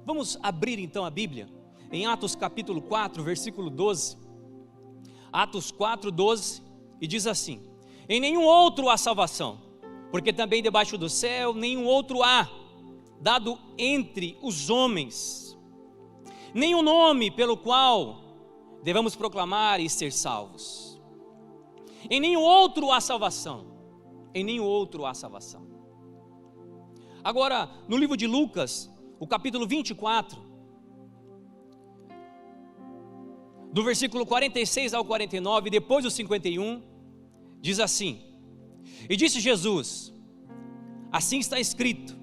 Vamos abrir então a Bíblia em Atos capítulo 4, versículo 12. Atos 4, 12, e diz assim: em nenhum outro há salvação, porque também debaixo do céu nenhum outro há dado entre os homens, nenhum nome pelo qual devemos proclamar e ser salvos. Em nenhum outro há salvação, em nenhum outro há salvação. Agora, no livro de Lucas, o capítulo 24, do versículo 46 ao 49, depois do 51, diz assim: e disse Jesus: assim está escrito,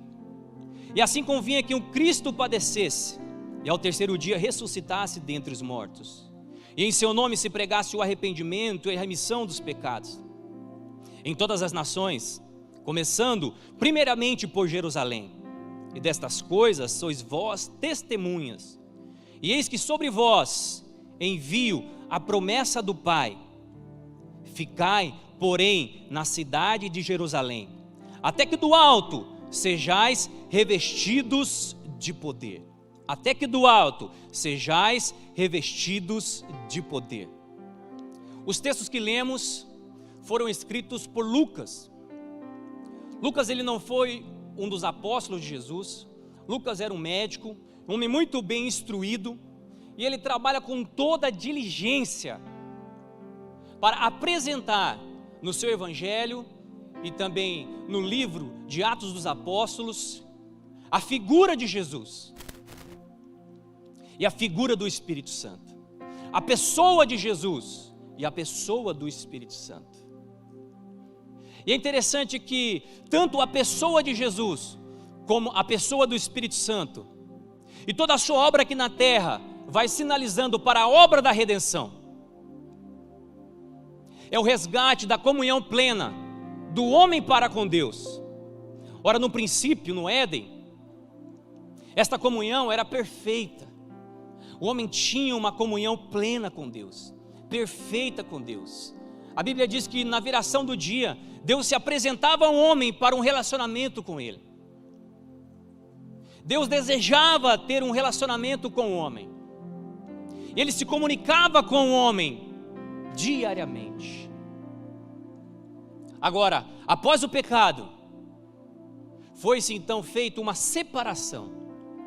e assim convinha que um Cristo padecesse, e ao terceiro dia ressuscitasse dentre os mortos, e em seu nome se pregasse o arrependimento e a remissão dos pecados, em todas as nações, começando primeiramente por Jerusalém. E destas coisas sois vós testemunhas. E eis que sobre vós envio a promessa do Pai. Ficai, porém, na cidade de Jerusalém, até que do alto sejais revestidos de poder. Até que do alto sejais revestidos de poder. Os textos que lemos foram escritos por Lucas. Lucas, ele não foi um dos apóstolos de Jesus. Lucas era um médico, um homem muito bem instruído, e ele trabalha com toda a diligência para apresentar no seu evangelho e também no livro de Atos dos Apóstolos a figura de Jesus e a figura do Espírito Santo, a pessoa de Jesus e a pessoa do Espírito Santo. E é interessante que tanto a pessoa de Jesus como a pessoa do Espírito Santo e toda a sua obra aqui na terra vai sinalizando para a obra da redenção. É o resgate da comunhão plena do homem para com Deus. Ora, no princípio, no Éden, esta comunhão era perfeita. O homem tinha uma comunhão plena com Deus, perfeita com Deus. A Bíblia diz que na viração do dia, Deus se apresentava ao homem para um relacionamento com ele. Deus desejava ter um relacionamento com o homem. Ele se comunicava com o homem diariamente. Agora, após o pecado, foi-se então feita uma separação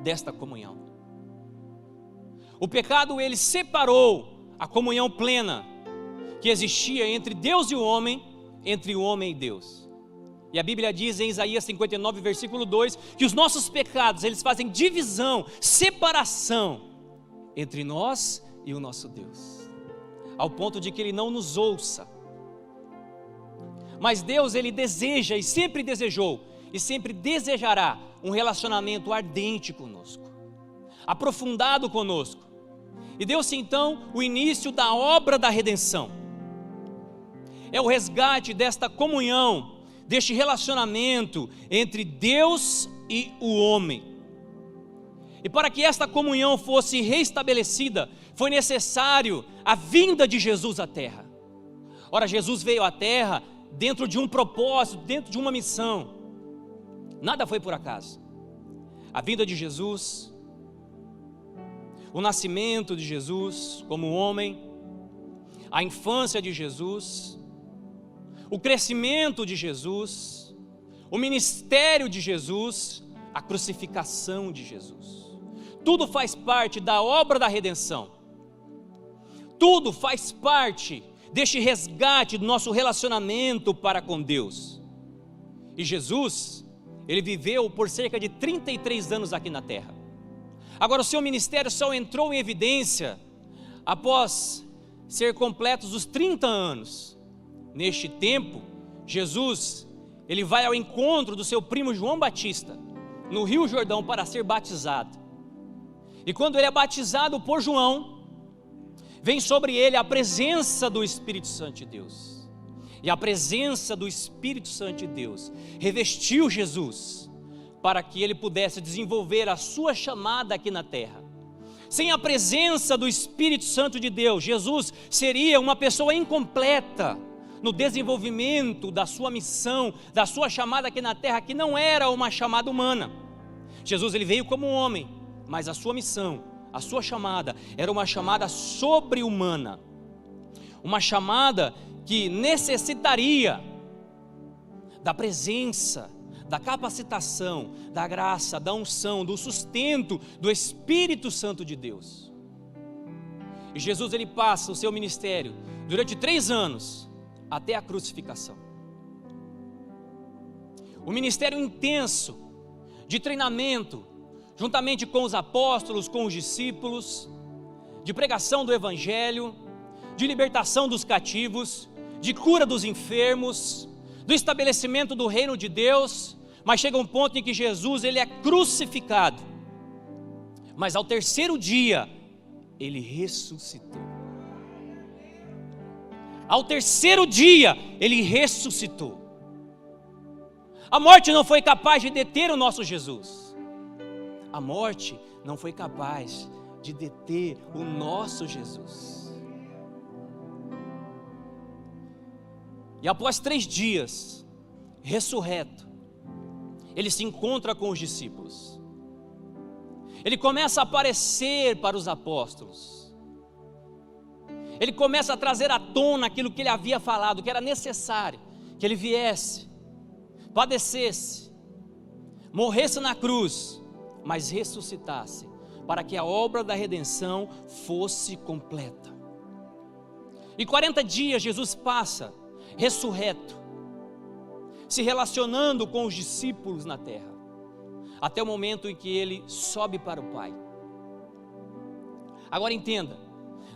desta comunhão. O pecado, ele separou a comunhão plena que existia entre Deus e o homem, entre o homem e Deus. E a Bíblia diz em Isaías 59, versículo 2, que os nossos pecados, eles fazem divisão, separação entre nós e o nosso Deus, ao ponto de que Ele não nos ouça. Mas Deus, Ele deseja e sempre desejou e sempre desejará um relacionamento ardente conosco, aprofundado conosco. E deu-se então o início da obra da redenção. É o resgate desta comunhão, deste relacionamento entre Deus e o homem. E para que esta comunhão fosse restabelecida, foi necessário a vinda de Jesus à terra. Ora, Jesus veio à terra dentro de um propósito, dentro de uma missão. Nada foi por acaso. A vinda de Jesus, o nascimento de Jesus como homem, a infância de Jesus, o crescimento de Jesus, o ministério de Jesus, a crucificação de Jesus. Tudo faz parte da obra da redenção. Tudo faz parte deste resgate do nosso relacionamento para com Deus. E Jesus, Ele viveu por cerca de 33 anos aqui na terra. Agora, o seu ministério só entrou em evidência após ser completos os 30 anos. Neste tempo, Jesus, Ele vai ao encontro do seu primo João Batista, no Rio Jordão, para ser batizado. E quando ele é batizado por João, vem sobre ele a presença do Espírito Santo de Deus. E a presença do Espírito Santo de Deus revestiu Jesus, para que ele pudesse desenvolver a sua chamada aqui na terra. Sem a presença do Espírito Santo de Deus, Jesus seria uma pessoa incompleta no desenvolvimento da sua missão, da sua chamada aqui na terra, que não era uma chamada humana. Jesus, ele veio como um homem, mas a sua missão, a sua chamada, era uma chamada sobre-humana, uma chamada que necessitaria da presença, da capacitação, da graça, da unção, do sustento do Espírito Santo de Deus. E Jesus, ele passa o seu ministério durante 3 anos, até a crucificação. Um ministério intenso, de treinamento, juntamente com os apóstolos, com os discípulos, de pregação do Evangelho, de libertação dos cativos, de cura dos enfermos, do estabelecimento do reino de Deus. Mas chega um ponto em que Jesus, ele é crucificado, mas ao 3º dia, ele ressuscitou. Ao 3º dia, ele ressuscitou. A morte não foi capaz de deter o nosso Jesus. A morte não foi capaz de deter o nosso Jesus. E após 3 dias, ressurreto, ele se encontra com os discípulos. Ele começa a aparecer para os apóstolos. Ele começa a trazer à tona aquilo que ele havia falado, que era necessário, que ele viesse, padecesse, morresse na cruz, mas ressuscitasse, para que a obra da redenção fosse completa. E 40 dias Jesus passa, ressurreto, se relacionando com os discípulos na terra, até o momento em que ele sobe para o Pai. Agora entenda,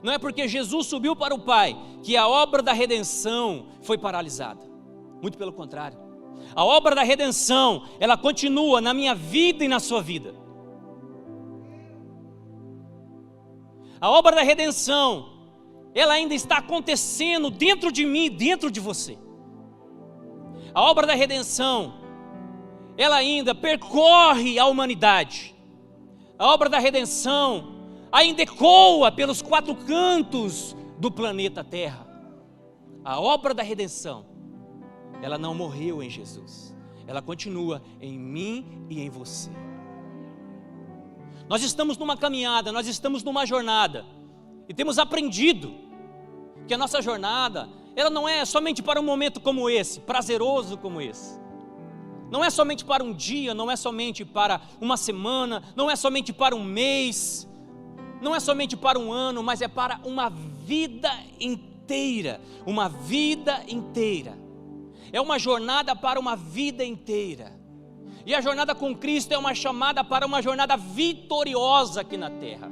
não é porque Jesus subiu para o Pai que a obra da redenção foi paralisada. Muito pelo contrário, a obra da redenção, ela continua na minha vida e na sua vida. A obra da redenção, ela ainda está acontecendo dentro de mim, dentro de você. A obra da redenção, ela ainda percorre a humanidade. A obra da redenção ainda ecoa pelos 4 cantos do planeta Terra. A obra da redenção, ela não morreu em Jesus, ela continua em mim e em você. Nós estamos numa caminhada, nós estamos numa jornada, e temos aprendido que a nossa jornada, ela não é somente para um momento como esse, prazeroso como esse. Não é somente para um dia, não é somente para uma semana, não é somente para um mês, não é somente para um ano, mas é para uma vida inteira. Uma vida inteira. É uma jornada para uma vida inteira. E a jornada com Cristo é uma chamada para uma jornada vitoriosa aqui na terra.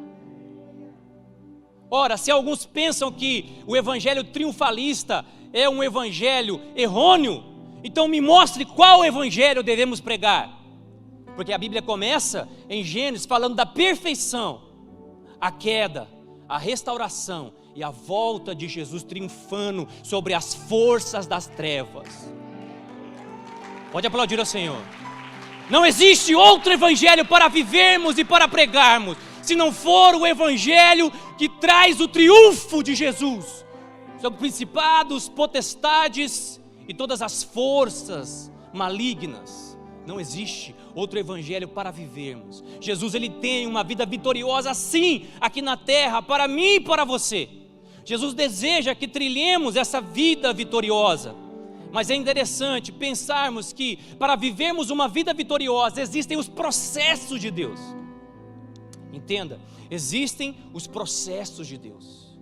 Ora, se alguns pensam que o evangelho triunfalista é um evangelho errôneo, então me mostre qual evangelho devemos pregar. Porque a Bíblia começa em Gênesis falando da perfeição, a queda, a restauração e a volta de Jesus triunfando sobre as forças das trevas. Pode aplaudir ao Senhor. Não existe outro evangelho para vivermos e para pregarmos, se não for o evangelho que traz o triunfo de Jesus sobre principados, potestades e todas as forças malignas. Não existe outro evangelho para vivermos. Jesus, ele tem uma vida vitoriosa sim, aqui na terra, para mim e para você. Jesus deseja que trilhemos essa vida vitoriosa. Mas é interessante pensarmos que para vivermos uma vida vitoriosa existem os processos de Deus. Entenda, existem os processos de Deus.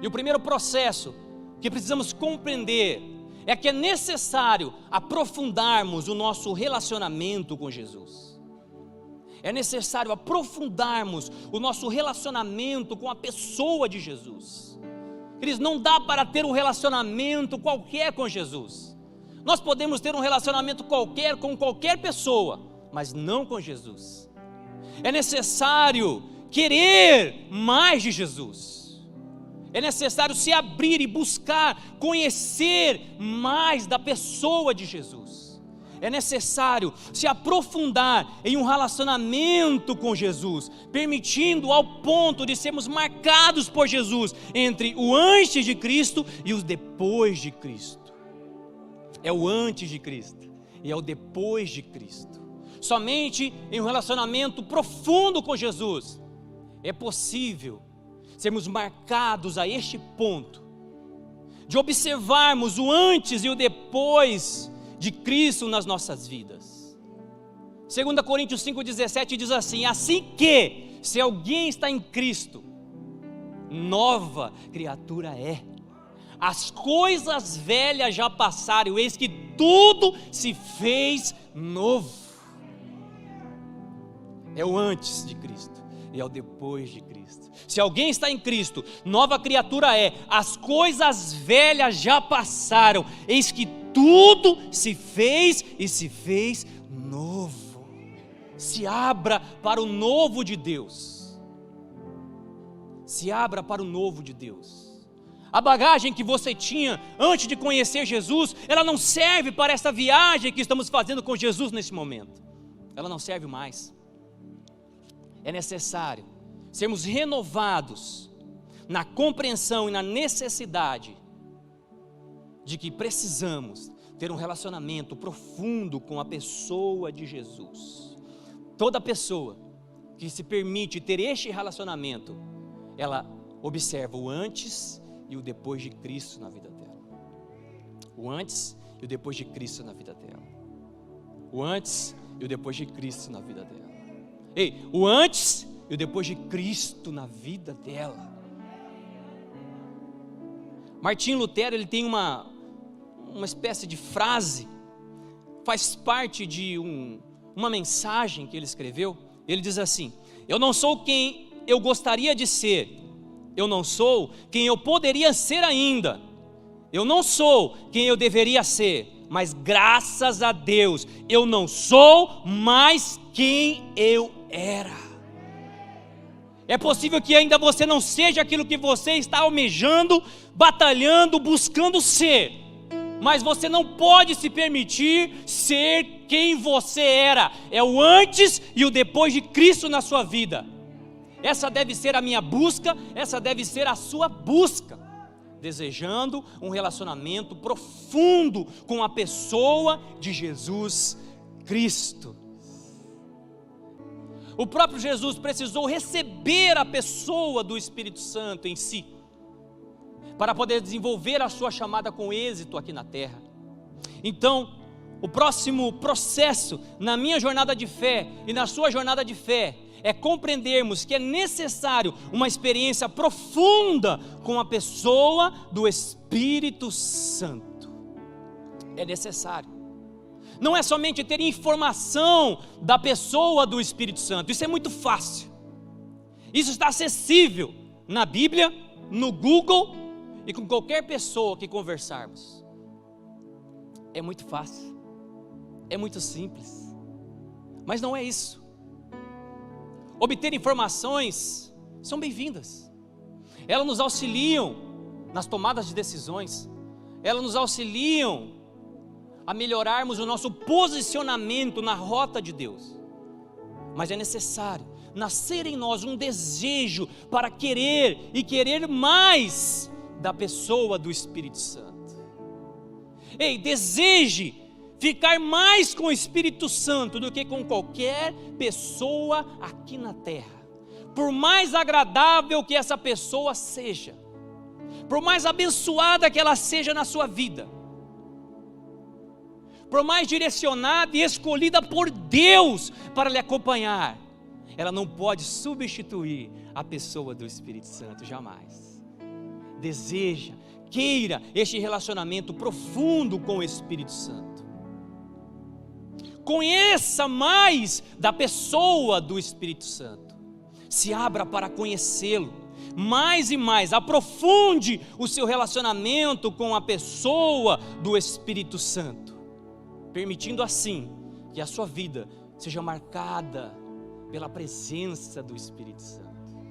E o primeiro processo que precisamos compreender é que é necessário aprofundarmos o nosso relacionamento com Jesus. É necessário aprofundarmos o nosso relacionamento com a pessoa de Jesus. Queridos, não dá para ter um relacionamento qualquer com Jesus. Nós podemos ter um relacionamento qualquer com qualquer pessoa, mas não com Jesus. É necessário querer mais de Jesus. É necessário se abrir e buscar conhecer mais da pessoa de Jesus. É necessário se aprofundar em um relacionamento com Jesus, permitindo ao ponto de sermos marcados por Jesus entre o antes de Cristo e os depois de Cristo. É o antes de Cristo e é o depois de Cristo. somente em um relacionamento profundo com Jesus, é possível sermos marcados a este ponto, de observarmos o antes e o depois de Cristo nas nossas vidas. 2 Coríntios 5,17 diz assim: assim que, se alguém está em Cristo, nova criatura é. As coisas velhas já passaram, eis que tudo se fez novo. É o antes de Cristo e é o depois de Cristo. Se alguém está em Cristo, nova criatura é. As coisas velhas já passaram, eis que tudo se fez e se fez novo. Se abra para o novo de Deus. Se abra para o novo de Deus. A bagagem que você tinha antes de conhecer Jesus, ela não serve para essa viagem que estamos fazendo com Jesus nesse momento. Ela não serve mais. É necessário sermos renovados na compreensão e na necessidade de que precisamos ter um relacionamento profundo com a pessoa de Jesus. Toda pessoa que se permite ter este relacionamento, ela observa o antes e o depois de Cristo na vida dela. O antes e o depois de Cristo na vida dela. O antes e o depois de Cristo na vida dela. Ei, o antes e o depois de Cristo na vida dela. Martinho Lutero, ele tem uma espécie de frase, faz parte de uma mensagem que ele escreveu. Ele diz assim: eu não sou quem eu gostaria de ser, eu não sou quem eu poderia ser ainda, eu não sou quem eu deveria ser, mas graças a Deus, eu não sou mais quem eu era. É possível que ainda você não seja aquilo que você está almejando, batalhando, buscando ser, mas você não pode se permitir ser quem você era. É o antes e o depois de Cristo na sua vida. Essa deve ser a minha busca, essa deve ser a sua busca, desejando um relacionamento profundo com a pessoa de Jesus Cristo. O próprio Jesus precisou receber a pessoa do Espírito Santo em si, para poder desenvolver a sua chamada com êxito aqui na terra. Então, o próximo processo na minha jornada de fé e na sua jornada de fé é compreendermos que é necessário uma experiência profunda com a pessoa do Espírito Santo. É necessário. Não é somente ter informação da pessoa do Espírito Santo, isso é muito fácil. Isso está acessível na Bíblia, no Google e com qualquer pessoa que conversarmos. É muito fácil, é muito simples, mas não é isso. Obter informações são bem-vindas, elas nos auxiliam nas tomadas de decisões, elas nos auxiliam a melhorarmos o nosso posicionamento na rota de Deus, mas é necessário nascer em nós um desejo para querer e querer mais da pessoa do Espírito Santo. Ei, deseje ficar mais com o Espírito Santo do que com qualquer pessoa aqui na terra. Por mais agradável que essa pessoa seja, por mais abençoada que ela seja na sua vida, por mais direcionada e escolhida por Deus para lhe acompanhar, ela não pode substituir a pessoa do Espírito Santo, jamais. Deseja, queira este relacionamento profundo com o Espírito Santo. Conheça mais da pessoa do Espírito Santo. Se abra para conhecê-lo mais e mais. Aprofunde o seu relacionamento com a pessoa do Espírito Santo, permitindo assim que a sua vida seja marcada pela presença do Espírito Santo,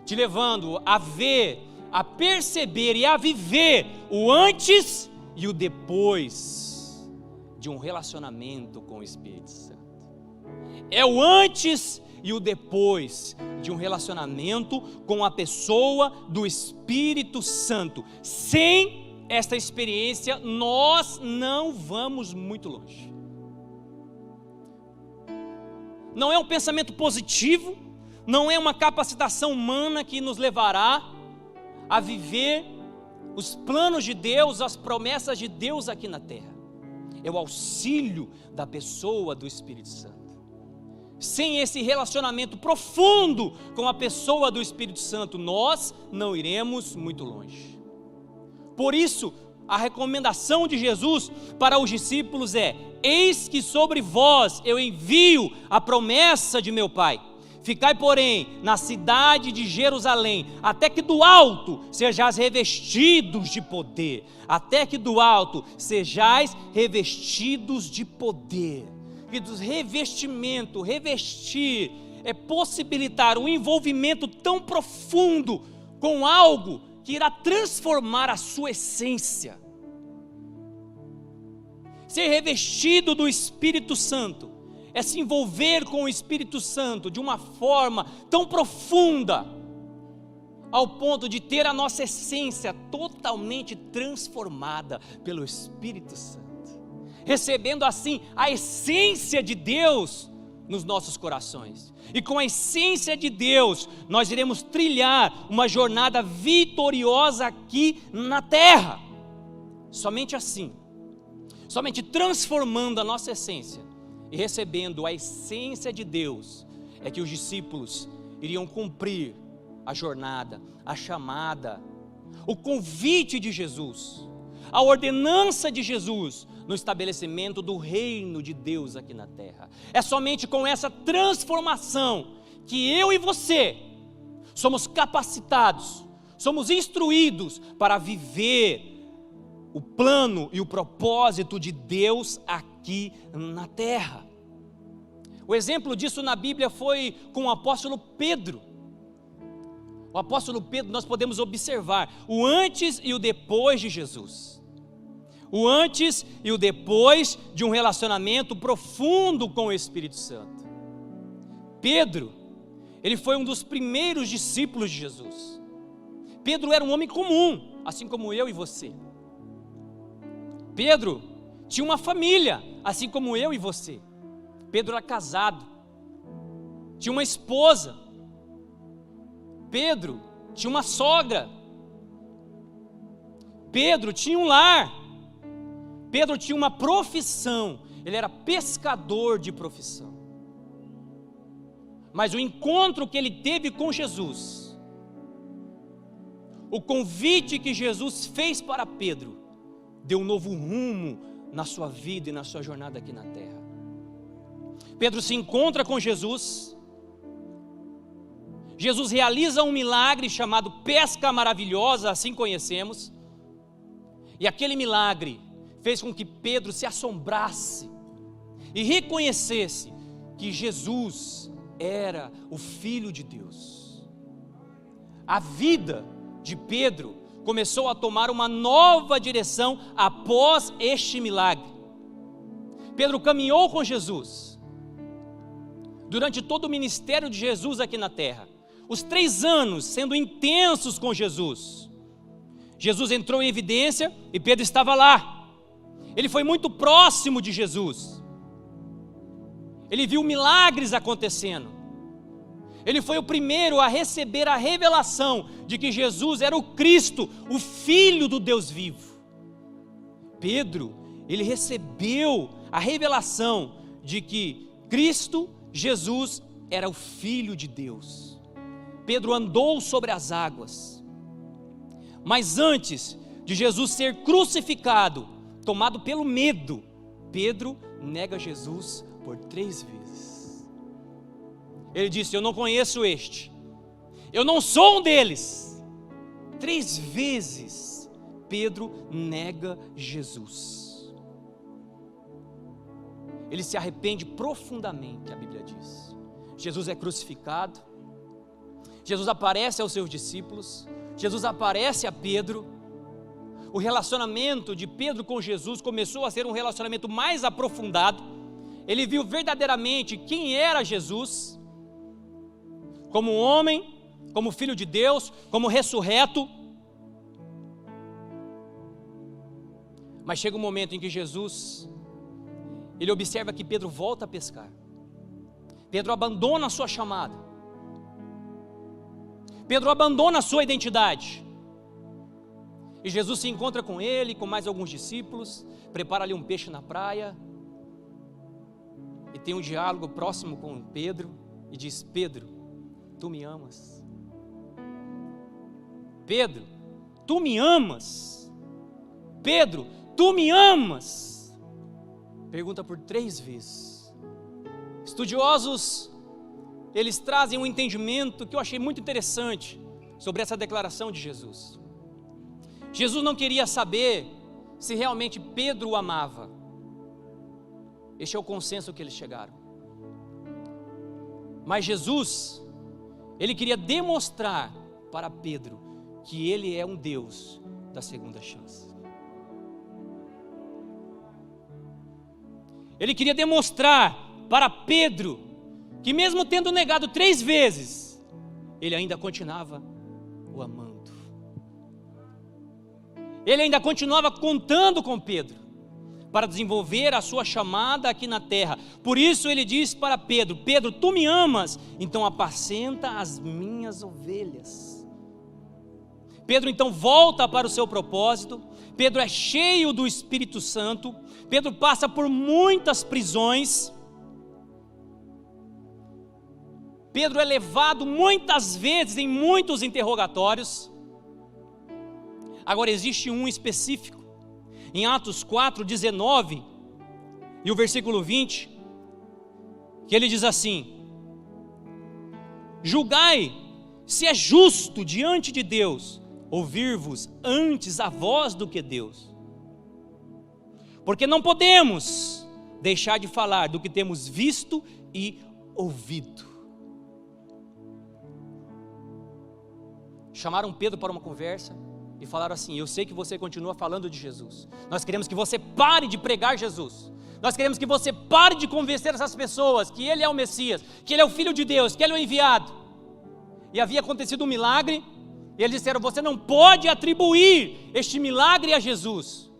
te levando a ver, a perceber e a viver o antes e o depois de um relacionamento com o Espírito Santo. É o antes e o depois de um relacionamento com a pessoa do Espírito Santo. Sem esta experiência, nós não vamos muito longe. não é um pensamento positivo, não é uma capacitação humana que nos levará a viver os planos de Deus, as promessas de Deus aqui na terra. É o auxílio da pessoa do Espírito Santo. Sem esse relacionamento profundo com a pessoa do Espírito Santo, nós não iremos muito longe. Por isso, a recomendação de Jesus para os discípulos é: eis que sobre vós eu envio a promessa de meu Pai. Ficai, porém, na cidade de Jerusalém, até que do alto sejais revestidos de poder. Até que do alto sejais revestidos de poder. Queridos, revestimento, revestir, é possibilitar um envolvimento tão profundo com algo que irá transformar a sua essência. Ser revestido do Espírito Santo é se envolver com o Espírito Santo de uma forma tão profunda, ao ponto de ter a nossa essência totalmente transformada pelo Espírito Santo, recebendo assim a essência de Deus nos nossos corações. E com a essência de Deus, nós iremos trilhar uma jornada vitoriosa aqui na terra. Somente assim, somente transformando a nossa essência e recebendo a essência de Deus, é que os discípulos iriam cumprir a jornada, a chamada, o convite de Jesus, a ordenança de Jesus no estabelecimento do reino de Deus aqui na terra. É somente com essa transformação que eu e você somos capacitados, somos instruídos para viver o plano e o propósito de Deus aqui na terra. O exemplo disso na Bíblia foi com o apóstolo Pedro. O apóstolo Pedro, nós podemos observar o antes e o depois de Jesus. O antes e o depois de um relacionamento profundo com o Espírito Santo. Pedro, ele foi um dos primeiros discípulos de Jesus. Pedro era um homem comum, assim como eu e você. Pedro tinha uma família, assim como eu e você. Pedro era casado, tinha uma esposa. Pedro tinha uma sogra. Pedro tinha um lar. Pedro tinha uma profissão, ele era pescador de profissão. Mas o encontro que ele teve com Jesus, o convite que Jesus fez para Pedro, deu um novo rumo na sua vida e na sua jornada aqui na terra. Pedro se encontra com Jesus. Jesus realiza um milagre chamado pesca maravilhosa, assim conhecemos. E aquele milagre fez com que Pedro se assombrasse e reconhecesse que Jesus era o Filho de Deus. A vida de Pedro começou a tomar uma nova direção após este milagre. Pedro caminhou com Jesus durante todo o ministério de Jesus aqui na terra, os 3 anos sendo intensos com Jesus. Jesus entrou em evidência e Pedro estava lá. Ele foi muito próximo de Jesus. Ele viu milagres acontecendo. Ele foi o primeiro a receber a revelação de que Jesus era o Cristo, o Filho do Deus vivo. Pedro, ele recebeu a revelação de que Cristo, Jesus, era o Filho de Deus. Pedro andou sobre as águas. Mas antes de Jesus ser crucificado, tomado pelo medo, Pedro nega Jesus por 3 vezes. Ele disse: eu não conheço este, eu não sou um deles. 3 vezes Pedro nega Jesus. Ele se arrepende profundamente, a Bíblia diz. Jesus é crucificado, Jesus aparece aos seus discípulos, Jesus aparece a Pedro. O relacionamento de Pedro com Jesus começou a ser um relacionamento mais aprofundado. Ele viu verdadeiramente quem era Jesus, como homem, como Filho de Deus, como ressurreto. Mas chega um momento em que Jesus, ele observa que Pedro volta a pescar. Pedro abandona a sua chamada. Pedro abandona a sua identidade. E Jesus se encontra com ele, com mais alguns discípulos, prepara ali um peixe na praia, e tem um diálogo próximo com Pedro, e diz: Pedro, tu me amas? Pedro, tu me amas? Pedro, tu me amas? Pergunta por 3 vezes. Estudiosos, eles trazem um entendimento que eu achei muito interessante sobre essa declaração de Jesus. Jesus não queria saber se realmente Pedro o amava. Este é o consenso que eles chegaram. Mas Jesus, ele queria demonstrar para Pedro que ele é um Deus da segunda chance. Ele queria demonstrar para Pedro que, mesmo tendo negado 3 vezes, ele ainda continuava o amando. Ele ainda continuava contando com Pedro para desenvolver a sua chamada aqui na terra. Por isso ele diz para Pedro: Pedro, tu me amas, então apacenta as minhas ovelhas. Pedro então volta para o seu propósito. Pedro é cheio do Espírito Santo. Pedro passa por muitas prisões. Pedro é levado muitas vezes em muitos interrogatórios. Agora existe um específico, em Atos 4:19 e o versículo 20, que ele diz assim: julgai se é justo diante de Deus ouvir-vos antes a voz do que Deus, porque não podemos deixar de falar do que temos visto e ouvido. Chamaram Pedro para uma conversa e falaram assim: eu sei que você continua falando de Jesus, nós queremos que você pare de pregar Jesus, nós queremos que você pare de convencer essas pessoas que Ele é o Messias, que Ele é o Filho de Deus, que Ele é o enviado. E havia acontecido um milagre, e eles disseram: você não pode atribuir este milagre a Jesus.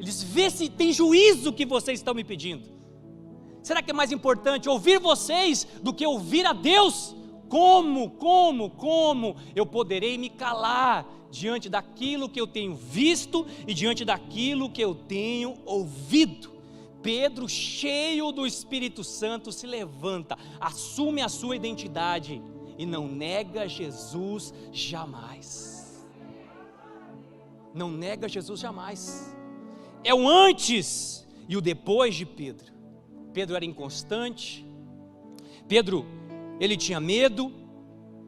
Eles: vê se tem juízo que vocês estão me pedindo. Será que é mais importante ouvir vocês do que ouvir a Deus? Como eu poderei me calar diante daquilo que eu tenho visto e diante daquilo que eu tenho ouvido? Pedro, cheio do Espírito Santo, se levanta, assume a sua identidade e não nega Jesus jamais. Não nega Jesus jamais. É o antes e o depois de Pedro. Pedro era inconstante. Pedro, ele tinha medo,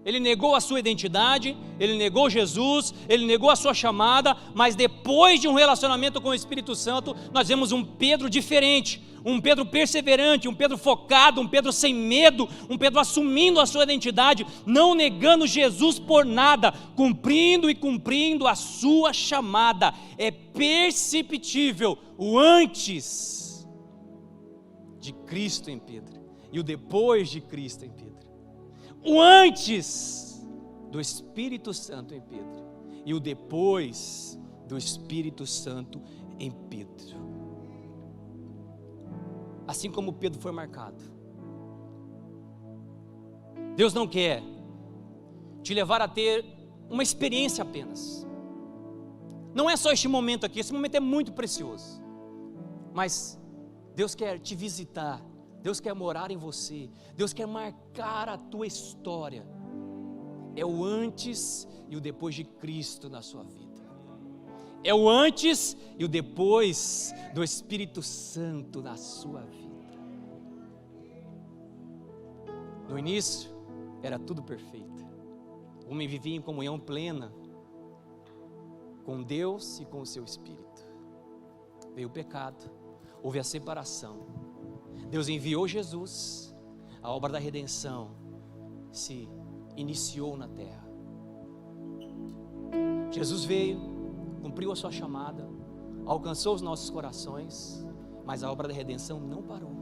ele negou a sua identidade, ele negou Jesus, ele negou a sua chamada, mas depois de um relacionamento com o Espírito Santo, nós vemos um Pedro diferente, um Pedro perseverante, um Pedro focado, um Pedro sem medo, um Pedro assumindo a sua identidade, não negando Jesus por nada, cumprindo a sua chamada. É perceptível o antes de Cristo em Pedro e o depois de Cristo em Pedro. O antes do Espírito Santo em Pedro e o depois do Espírito Santo em Pedro. Assim como Pedro foi marcado. Deus não quer te levar a ter uma experiência apenas. Não é só este momento aqui, esse momento é muito precioso. Mas Deus quer te visitar. Deus quer morar em você, Deus quer marcar a tua história. É o antes e o depois de Cristo na sua vida. É o antes e o depois do Espírito Santo na sua vida. No início era tudo perfeito. O homem vivia em comunhão plena com Deus e com o seu Espírito. Veio o pecado, houve a separação. Deus enviou Jesus, a obra da redenção se iniciou na terra. Jesus veio, cumpriu a sua chamada, alcançou os nossos corações, mas a obra da redenção não parou.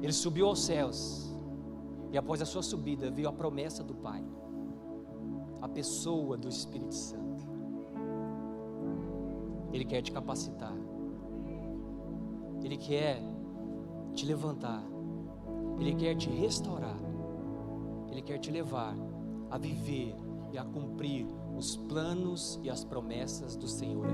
Ele subiu aos céus, e após a sua subida veio a promessa do Pai, a pessoa do Espírito Santo. Ele quer te capacitar, Ele quer te levantar, Ele quer te restaurar, Ele quer te levar a viver e a cumprir os planos e as promessas do Senhor